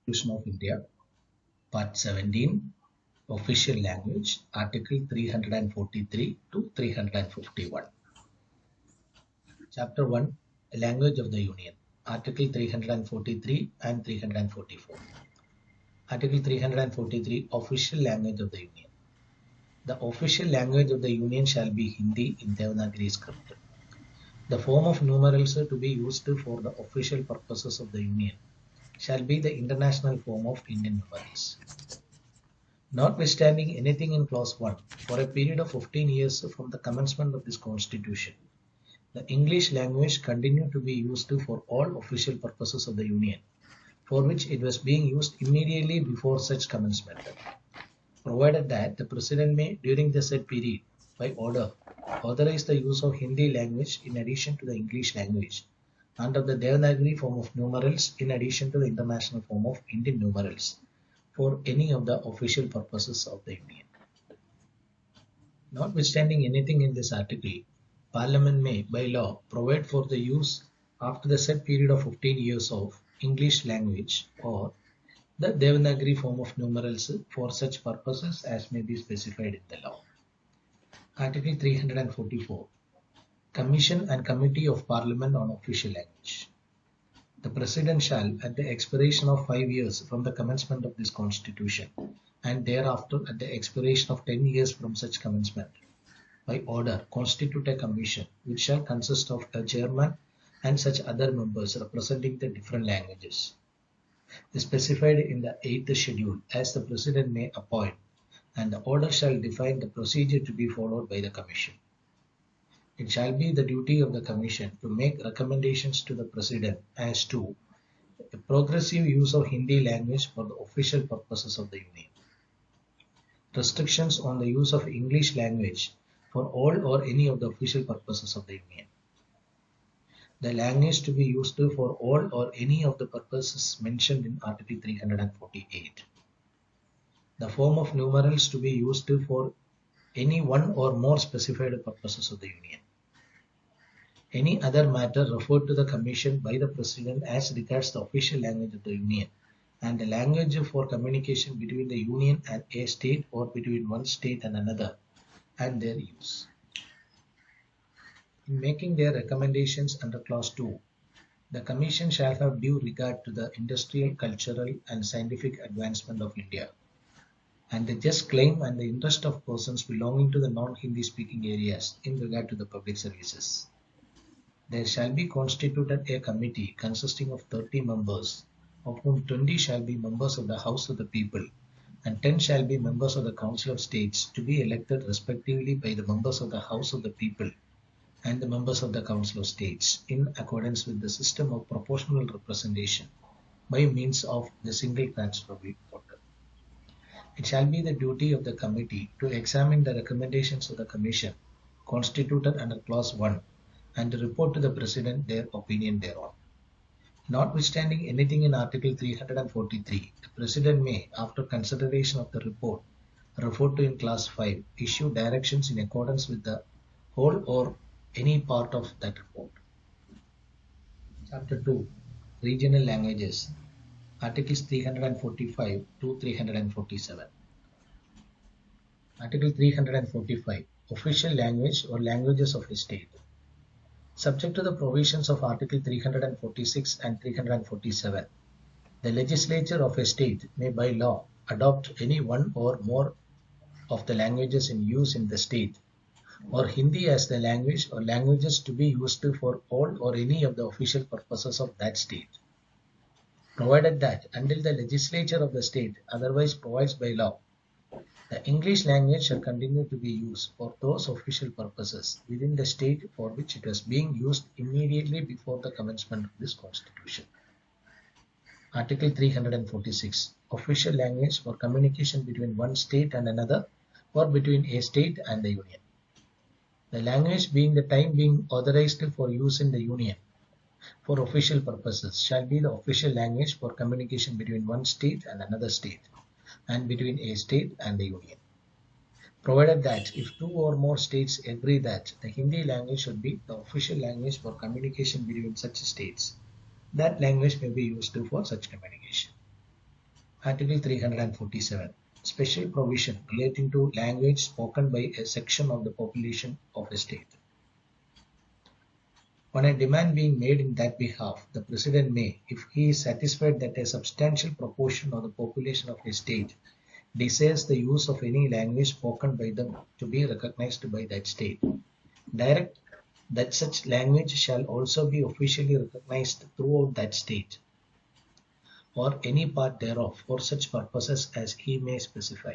Constitution of India, Part 17, Official Language, Article 343 to 351. Chapter 1, Language of the Union, Article 343 and 344. Article 343, Official Language of the Union. The official language of the Union shall be Hindi in Devanagari script. The form of numerals to be used for the official purposes of the Union shall be the international form of Indian numerals. Notwithstanding anything in Clause 1, for a period of 15 years from the commencement of this Constitution, the English language continued to be used for all official purposes of the Union, for which it was being used immediately before such commencement, provided that the President may, during the said period, by order, authorize the use of Hindi language in addition to the English language, under the Devanagari form of numerals in addition to the international form of Indian numerals, for any of the official purposes of the Union. Notwithstanding anything in this article, Parliament may, by law, provide for the use after the said period of 15 years of English language or the Devanagari form of numerals for such purposes as may be specified in the law. Article 344. Commission and Committee of Parliament on Official Language. The President shall, at the expiration of 5 years from the commencement of this Constitution, and thereafter at the expiration of 10 years from such commencement, by order constitute a commission which shall consist of a chairman and such other members representing the different languages, specified in the 8th schedule as the President may appoint, and the order shall define the procedure to be followed by the Commission. It shall be the duty of the Commission to make recommendations to the President as to the progressive use of Hindi language for the official purposes of the Union, restrictions on the use of English language for all or any of the official purposes of the Union, the language to be used for all or any of the purposes mentioned in Article 348, the form of numerals to be used for any one or more specified purposes of the Union, any other matter referred to the Commission by the President as regards the official language of the Union, and the language for communication between the Union and a state or between one state and another, and their use. In making their recommendations under Clause 2, the Commission shall have due regard to the industrial, cultural, and scientific advancement of India, and the just claim and the interest of persons belonging to the non-Hindi speaking areas in regard to the public services. There shall be constituted a committee consisting of 30 members, of whom 20 shall be members of the House of the People, and 10 shall be members of the Council of States, to be elected respectively by the members of the House of the People and the members of the Council of States, in accordance with the system of proportional representation by means of the single transferable voter. It shall be the duty of the committee to examine the recommendations of the Commission constituted under Clause 1 and to report to the President their opinion thereon. Notwithstanding anything in Article 343, the President may, after consideration of the report referred to in Clause 5, issue directions in accordance with the whole or any part of that report. Chapter 2, Regional Languages, Articles 345 to 347. Article 345, Official Language or Languages of a State. Subject to the provisions of Article 346 and 347, the legislature of a state may by law adopt any one or more of the languages in use in the state, or Hindi as the language or languages to be used for all or any of the official purposes of that state, provided that until the legislature of the state otherwise provides by law, the English language shall continue to be used for those official purposes within the state for which it was being used immediately before the commencement of this Constitution. Article 346. Official language for communication between one state and another, or between a state and the Union. The language being the time being authorized for use in the Union for official purposes shall be the official language for communication between one state and another state, and between a state and the Union, provided that if two or more states agree that the Hindi language should be the official language for communication between such states, that language may be used for such communication. Article 347. Special provision relating to language spoken by a section of the population of a state. On a demand being made in that behalf, the President may, if he is satisfied that a substantial proportion of the population of a state desires the use of any language spoken by them to be recognized by that state, direct that such language shall also be officially recognized throughout that state, or any part thereof, for such purposes as he may specify.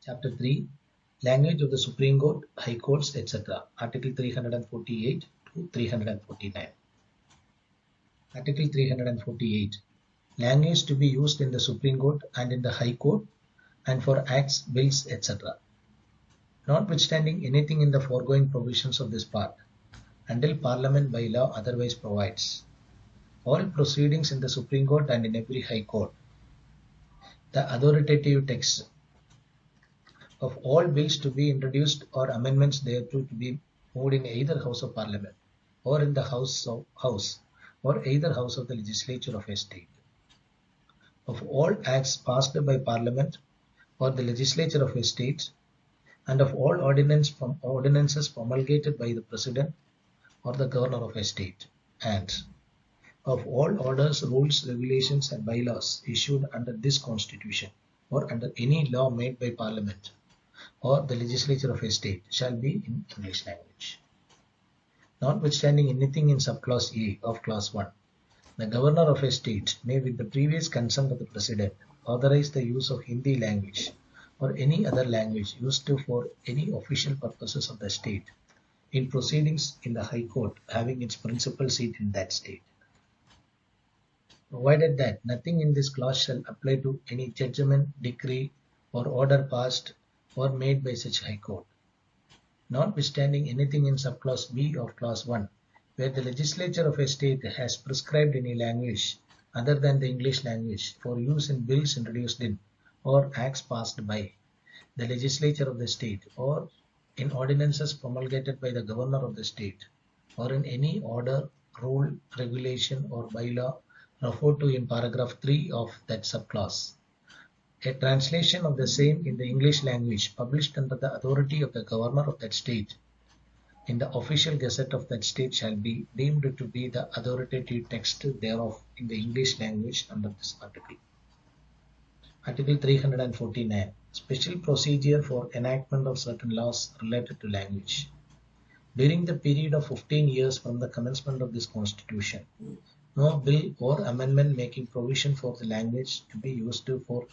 Chapter 3. Language of the Supreme Court, High Courts, etc. Article 348 to 349. Article 348. Language to be used in the Supreme Court and in the High Court and for acts, bills, etc. Notwithstanding anything in the foregoing provisions of this part, until Parliament by law otherwise provides, all proceedings in the Supreme Court and in every High Court, the authoritative text of all bills to be introduced or amendments thereto to be moved in either House of Parliament or in the House or either House of the Legislature of a state, of all acts passed by Parliament or the Legislature of a state, and of all ordinances promulgated by the President or the Governor of a state, and of all orders, rules, regulations, and bylaws issued under this Constitution or under any law made by Parliament or the Legislature of a state shall be in English language. Notwithstanding anything in subclause A of Clause 1, the Governor of a state may, with the previous consent of the President, authorize the use of Hindi language or any other language used for any official purposes of the state in proceedings in the High Court having its principal seat in that state, provided that nothing in this clause shall apply to any judgment, decree, or order passed or made by such High Court. Notwithstanding anything in subclause B of Clause 1, where the legislature of a state has prescribed any language other than the English language for use in bills introduced in or acts passed by the legislature of the state, or in ordinances promulgated by the governor of the state, or in any order, rule, regulation, or bylaw referred to in paragraph 3 of that subclause, a translation of the same in the English language published under the authority of the governor of that state in the official gazette of that state shall be deemed to be the authoritative text thereof in the English language under this article. Article 349. Special procedure for enactment of certain laws related to language. During the period of 15 years from the commencement of this Constitution, no bill or amendment making provision for the language to be used for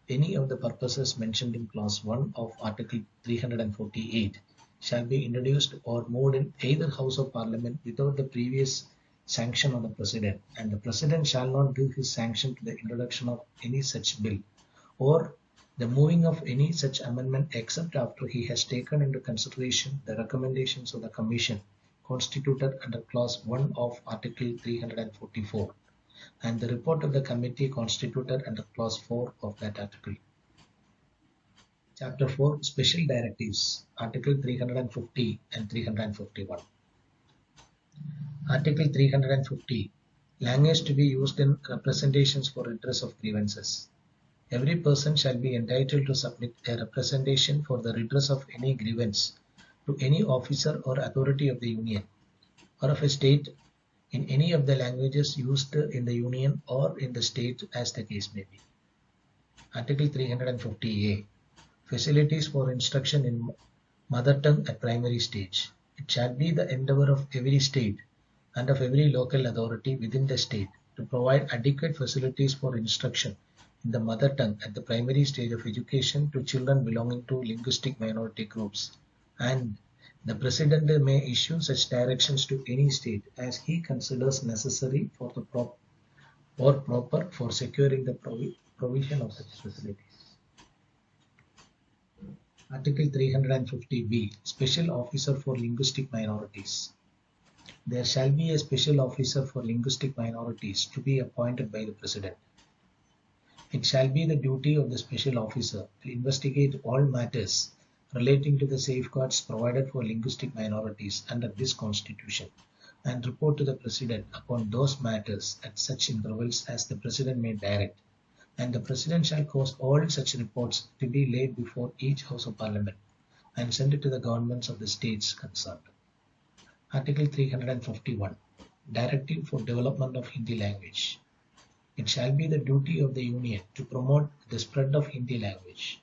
any of the purposes mentioned in Clause 1 of Article 348 shall be introduced or moved in either House of Parliament without the previous sanction of the President, and the President shall not give his sanction to the introduction of any such bill or the moving of any such amendment except after he has taken into consideration the recommendations of the Commission constituted under Clause 1 of Article 344 and the report of the committee constituted under Clause 4 of that article. Chapter 4. Special Directives, Article 350 and 351. Article 350. Language to be used in representations for redress of grievances. Every person shall be entitled to submit a representation for the redress of any grievance to any officer or authority of the Union or of a state in any of the languages used in the Union or in the state as the case may be. Article 350A. Facilities for instruction in mother tongue at primary stage. It shall be the endeavour of every state and of every local authority within the state to provide adequate facilities for instruction in the mother tongue at the primary stage of education to children belonging to linguistic minority groups, and the President may issue such directions to any state as he considers necessary for the proper for securing the provision of such facilities. Article 350B. Special Officer for Linguistic Minorities. There shall be a special officer for linguistic minorities to be appointed by the President. It shall be the duty of the special officer to investigate all matters relating to the safeguards provided for linguistic minorities under this Constitution and report to the President upon those matters at such intervals as the President may direct, and the President shall cause all such reports to be laid before each House of Parliament and send it to the governments of the states concerned. Article 351. Directive for Development of Hindi Language. It shall be the duty of the Union to promote the spread of Hindi language,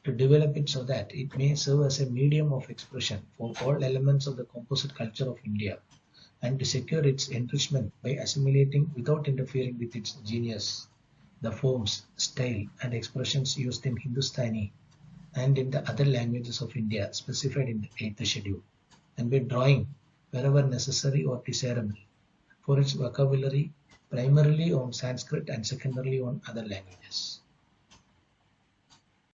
to develop it so that it may serve as a medium of expression for all elements of the composite culture of India, and to secure its enrichment by assimilating without interfering with its genius the forms, style, and expressions used in Hindustani and in the other languages of India specified in the 8th schedule, and by drawing, wherever necessary or desirable, for its vocabulary primarily on Sanskrit and secondarily on other languages.